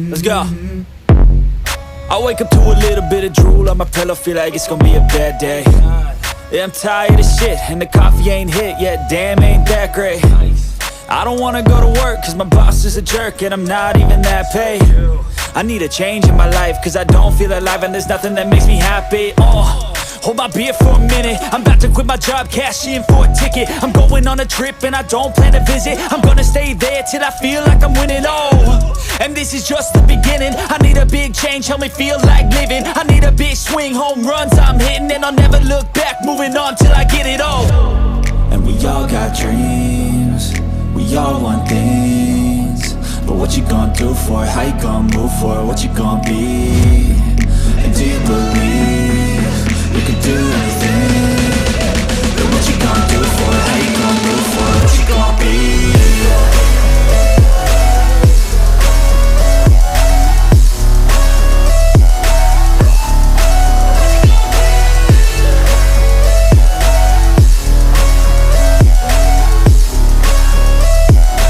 Let's go. I wake up to a little bit of drool on my pillow, feel like it's gonna be a bad day. Yeah, I'm tired of shit, and the coffee ain't hit yet, damn, ain't that great. I don't wanna go to work, cause my boss is a jerk, and I'm not even that paid. I need a change in my life, cause I don't feel alive, and there's nothing that makes me happy. Hold my beer for a minute, I'm about to quit my job, cash in for a ticket. I'm going on a trip and I don't plan to visit. I'm gonna stay there till I feel like I'm winning, and this is just the beginning. I need a big change, help me feel like living. I need a big swing, home runs I'm hitting, and I'll never look back, moving on till I get it all. And we all got dreams, we all want things, but what you gonna do for it? How you gonna move for it? What you gonna be? And do you believe you can do anything? But what you gonna do for it? How you gonna move for it? What you gonna be?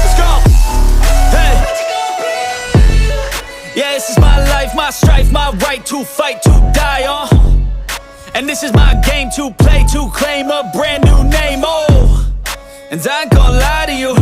Let's go! Hey! Yeah, this is my life, my strife, my right to fight, to die on. And this is my game to play, to claim a brand new name, and I ain't gonna lie to you,